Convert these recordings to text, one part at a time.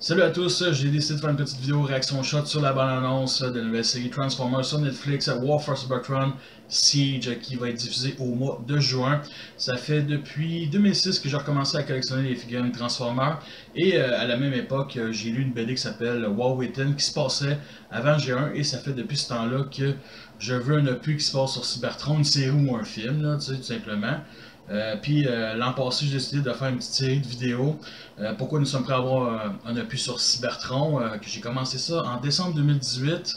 Salut à tous, j'ai décidé de faire une petite vidéo réaction shot sur la bande-annonce de la nouvelle série Transformers sur Netflix, War for Cybertron Siege, qui va être diffusée au mois de juin. Ça fait depuis 2006 que j'ai recommencé à collectionner les figurines Transformers, et à la même époque, j'ai lu une BD qui s'appelle War Within, qui se passait avant G1, et ça fait depuis ce temps-là que je veux un opus qui se passe sur Cybertron, une série ou un film, là, tu sais, tout simplement. Puis l'an passé, j'ai décidé de faire une petite série de vidéos. Pourquoi nous sommes prêts à avoir un opus sur Cybertron, que j'ai commencé ça en décembre 2018.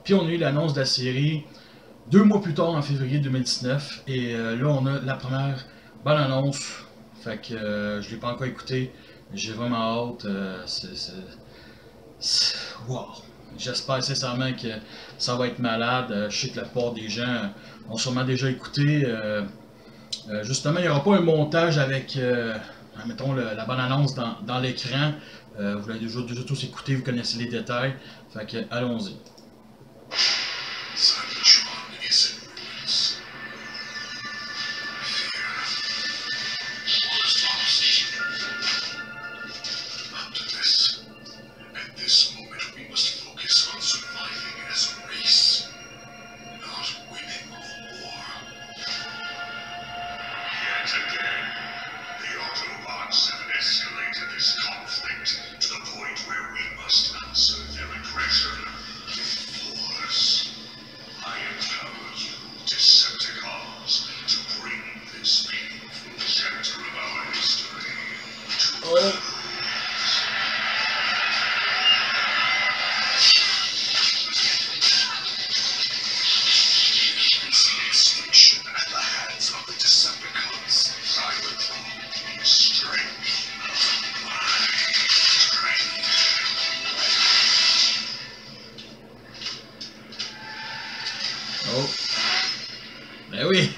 Puis on a eu l'annonce de la série 2 mois plus tard, en février 2019. Et là, on a la première bonne annonce. Fait que je ne l'ai pas encore écouté. J'ai vraiment hâte. Wow! J'espère sincèrement que ça va être malade. Je sais que la plupart des gens ont sûrement déjà écouté. Justement, il n'y aura pas un montage avec, mettons, la bonne annonce dans l'écran. Vous l'avez déjà tous écouté, vous connaissez les détails. Fait que, allons-y. Oh. Oh. Ben oui.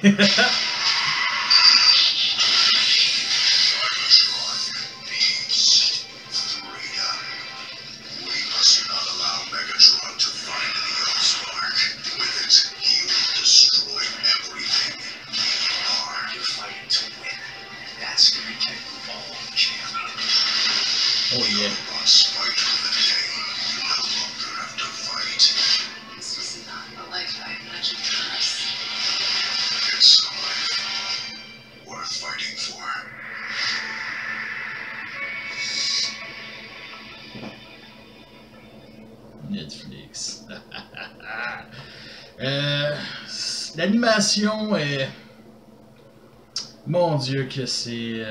Oh yeah. Netflix. L'animation est... Mon Dieu que c'est...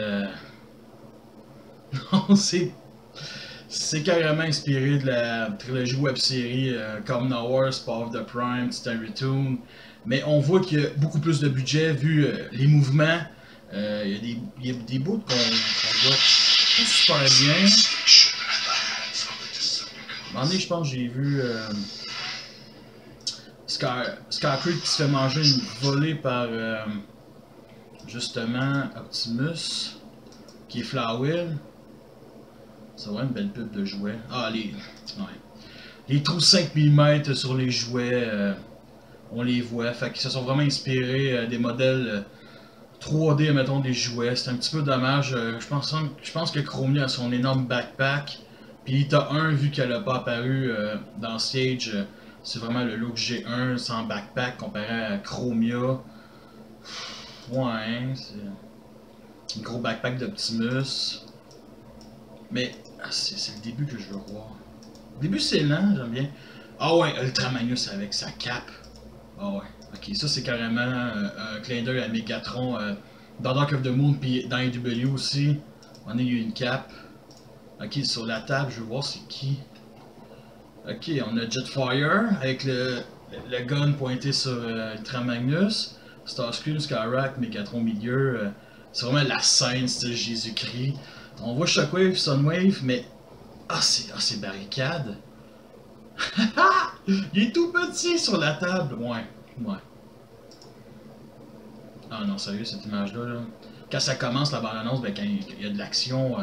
Non, c'est carrément inspiré de la trilogie web-série Common Wars, Power of the Prime, Titan Return. Mais on voit qu'il y a beaucoup plus de budget vu les mouvements. Il y a des bouts qu'on voit pas super bien. À un moment donné, je pense que j'ai vu Scarcreed qui se fait manger une volée par justement Optimus, qui est Flywheel. C'est vraiment une belle pub de jouets. Ah, les trous 5 mm sur les jouets, on les voit. Fait qu'ils se sont vraiment inspirés des modèles 3D, mettons, des jouets. C'est un petit peu dommage. Je pense que Chromia a son énorme backpack. Puis t'as un, vu qu'elle n'a pas apparu dans Siege, c'est vraiment le look G1 sans backpack comparé à Chromia. Ouais, hein, c'est un gros backpack d'Optimus. Mais c'est le début que je veux voir. Le début c'est lent, j'aime bien. Ah ouais, Ultra Magnus avec sa cape. Ah ouais, ok, ça c'est carrément un clin d'œil à Megatron dans Dark of the Moon, puis dans AW aussi. On a eu une cape. Ok, sur la table, je veux voir c'est qui. Ok, on a Jetfire avec le gun pointé sur Ultra Magnus. Starscream, Skyrock, Megatron au milieu. C'est vraiment la scène, style Jésus-Christ. On voit Shockwave, Sunwave, mais... Ah, c'est barricade. Il est tout petit sur la table. Ouais. Ah non, sérieux, cette image-là. Là. Quand ça commence, la bande-annonce, ben, quand il y a de l'action,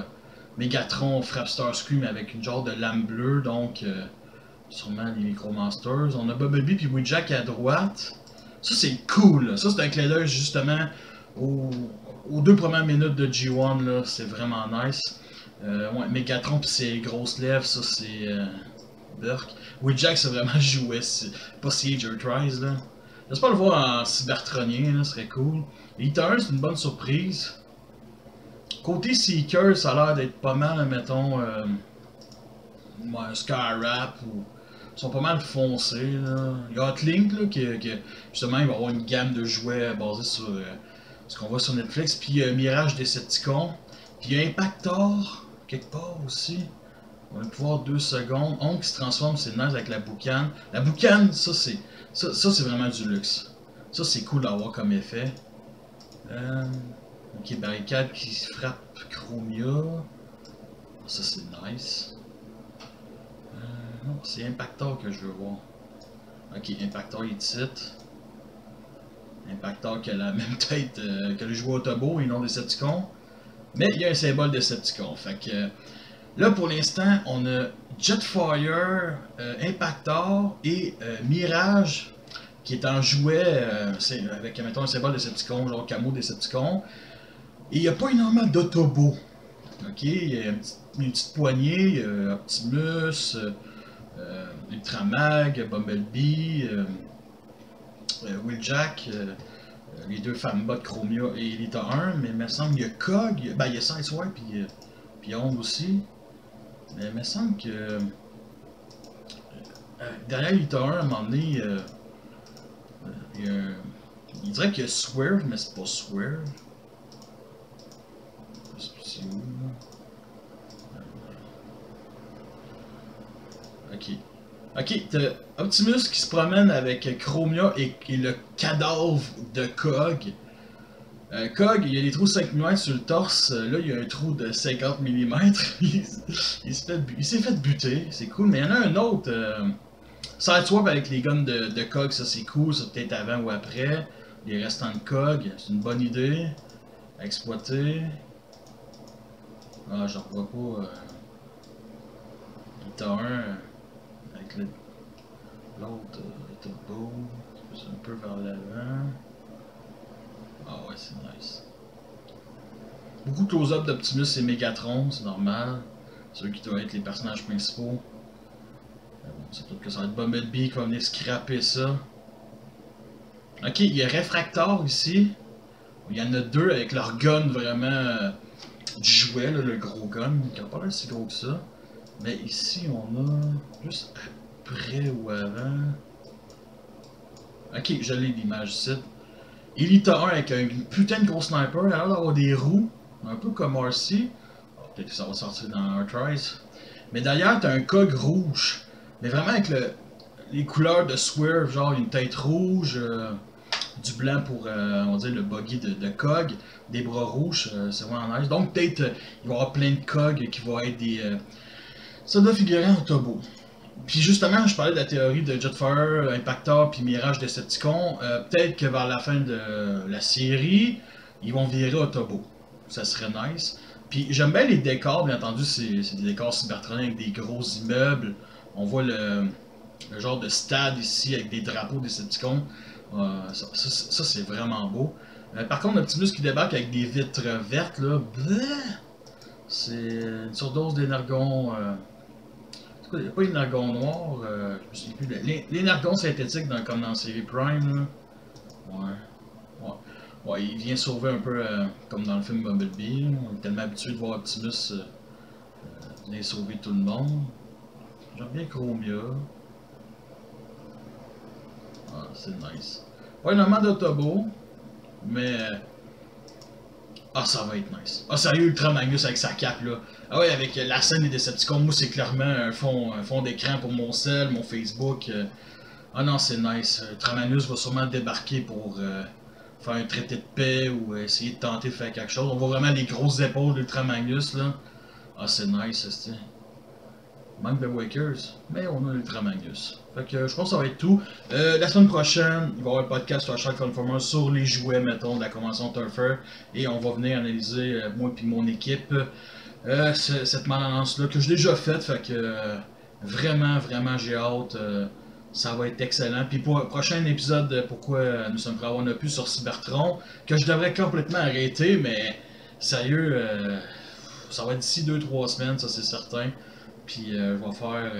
Megatron frappe Starscream avec une genre de lame bleue, donc... sûrement les Micro-Masters. On a Bumblebee puis Wheeljack à droite. Ça, c'est cool. Là. Ça, c'est un clin d'œil, justement, aux 2 premières minutes de G1. C'est vraiment nice. Ouais, Megatron pis ses grosses lèvres, ça c'est Burk. Wheeljack c'est vraiment jouet, pas Siege Earthrise là. J'espère le voir en cybertronien, là, ce serait cool. Eater c'est une bonne surprise. Côté Seeker, ça a l'air d'être pas mal, mettons, ouais, Skyrap ou. Ils sont pas mal foncés là. Il y a Hotlink là, qui justement il va avoir une gamme de jouets basée sur ce qu'on voit sur Netflix. Puis Mirage Decepticon. Puis il y a Impactor, quelque part aussi. On va pouvoir 2 secondes. On qui se transforme, c'est nice avec la boucane. La boucane, ça c'est vraiment du luxe. Ça c'est cool d'avoir comme effet. Ok, barricade qui frappe Chromia. Ça c'est nice. Non, c'est Impactor que je veux voir. Ok, Impactor il titre. Impactor qui a la même tête que le joueur Autobo et non Decepticon. Mais il y a un symbole Decepticon. Fait que là pour l'instant, on a Jetfire, Impactor et Mirage qui est en jouet avec mettons un symbole Decepticon, genre camo Decepticon. Et il n'y a pas énormément d'Autobo. Ok, il y a une petite poignée, Optimus, Ultramag, Bumblebee, Wheeljack, les deux femmes-bots Chromia et Elita 1, mais il me semble qu'il y a Cog, ben il y a Sideswipe puis Onde aussi, mais il me semble que derrière Elita 1, à un moment donné, il dirait qu'il y a Swerve, mais c'est pas Swerve. C'est où là? Ok. Ok, t'as Optimus qui se promène avec Chromia et le cadavre de Cog. Cog, il y a des trous 5 mm sur le torse. Là, il y a un trou de 50 mm. il s'est fait buter. C'est cool. Mais il y en a un autre. Sideswipe avec les guns de Cog, ça c'est cool. Ça peut-être avant ou après. Les restants de Cog, c'est une bonne idée. À exploiter. Ah, j'en revois pas. T'as un. Avec l'autre Turbo, c'est un peu vers l'avant. Ah ouais, c'est nice. Beaucoup de close-up d'Optimus et Megatron, c'est normal. Ceux qui doivent être les personnages principaux. Bon, c'est peut-être que ça va être Bumblebee qui va venir scraper ça. Ok, il y a Refractor ici. Il y en a deux avec leur gun vraiment du jouet, là, le gros gun, qui n'a pas l'air si gros que ça. Mais ici, on a juste après ou avant. Ok, je l'ai l'image ici. Elita 1 avec un putain de gros sniper, il a l'air d'avoir des roues, un peu comme RC. Oh, peut-être que ça va sortir dans Earthrise. Mais d'ailleurs, t'as un Cog rouge. Mais vraiment avec les couleurs de Swerve, genre une tête rouge, du blanc pour, on va dire, le buggy de Cog, des bras rouges, c'est vraiment nice. Donc peut-être, il va y avoir plein de Cog qui vont être des soldats figurants Autobo. Puis justement, je parlais de la théorie de Jetfire, Impactor puis Mirage Decepticon. Peut-être que vers la fin de la série, ils vont virer Autobo. Ça serait nice. Puis j'aime bien les décors, bien entendu, c'est des décors cybertroniens avec des gros immeubles. On voit le genre de stade ici avec des drapeaux Decepticon. Ça c'est vraiment beau. Par contre, Optimus qui débarque avec des vitres vertes, là, c'est une surdose d'énergon. Il n'y a pas l'énergon noir, je me souviens plus. L'énergon synthétique comme dans la série Prime. Là. Ouais, il vient sauver un peu comme dans le film Bumblebee. On est tellement habitué de voir Optimus venir sauver tout le monde. J'aime bien Chromia. Ah, c'est nice. Pas énormément d'Autobo, mais. Ah, ça va être nice. Ah, sérieux, Ultra Magnus avec sa cape là. Ah ouais, avec la scène des Decepticons, moi c'est clairement un fond d'écran pour mon cell, mon Facebook. Ah non, c'est nice. Ultra Magnus va sûrement débarquer pour faire un traité de paix ou essayer de tenter de faire quelque chose. On voit vraiment les grosses épaules d'Ultra Magnus là. Ah, c'est nice, c'est. Manque de Wakers, mais on a l'Ultra Magnus. Fait que je pense que ça va être tout. La semaine prochaine, il va y avoir un podcast sur Hashtag Conformer sur les jouets, mettons, de la convention Turfer. Et on va venir analyser, moi et mon équipe, cette malance-là que j'ai déjà faite. Fait que vraiment, j'ai hâte. Ça va être excellent. Puis pour le prochain épisode, pourquoi nous sommes prêts à avoir notre pu sur Cybertron, que je devrais complètement arrêter, mais sérieux, ça va être d'ici 2-3 semaines, ça c'est certain. Puis je vais faire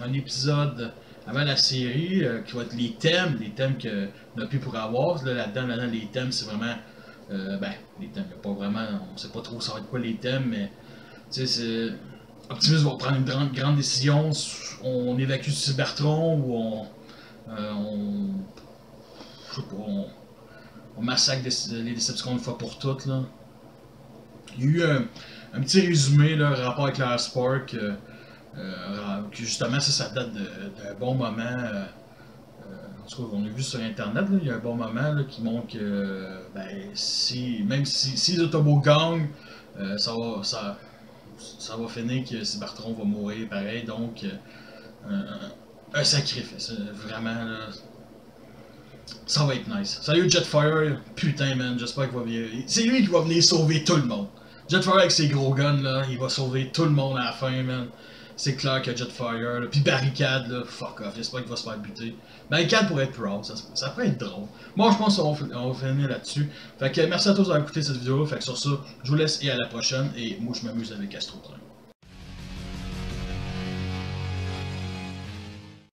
un épisode avant la série qui va être les thèmes qu'on a pu pour avoir. Là-dedans, les thèmes, c'est vraiment. Ben, les thèmes, il n'y a pas vraiment. On sait pas trop ça va être quoi les thèmes, mais. Tu sais, c'est. Optimus va prendre une grande décision. On évacue Cybertron ou je sais pas, on massacre les Decepticons une fois pour toutes, là. Il y a eu un petit résumé, là, rapport avec la Spark, que justement, ça date d'un bon moment. En tout cas, on a vu sur Internet, là, il y a un bon moment là, qui montre que, ben, même si les Autobots gagnent, ça va finir que Cybertron va mourir pareil, donc un sacrifice, vraiment, là, ça va être nice. Salut Jetfire, putain man, j'espère qu'il va venir. C'est lui qui va venir sauver tout le monde. Jetfire avec ses gros guns là, il va sauver tout le monde à la fin man. C'est clair que Jetfire, là. Puis Barricade là, fuck off, j'espère qu'il va se faire buter. Barricade pourrait être proud, ça pourrait être drôle. Moi je pense qu'on va finir là-dessus. Fait que merci à tous d'avoir écouté cette vidéo, fait que sur ça, je vous laisse et à la prochaine, et moi je m'amuse avec Astro Train.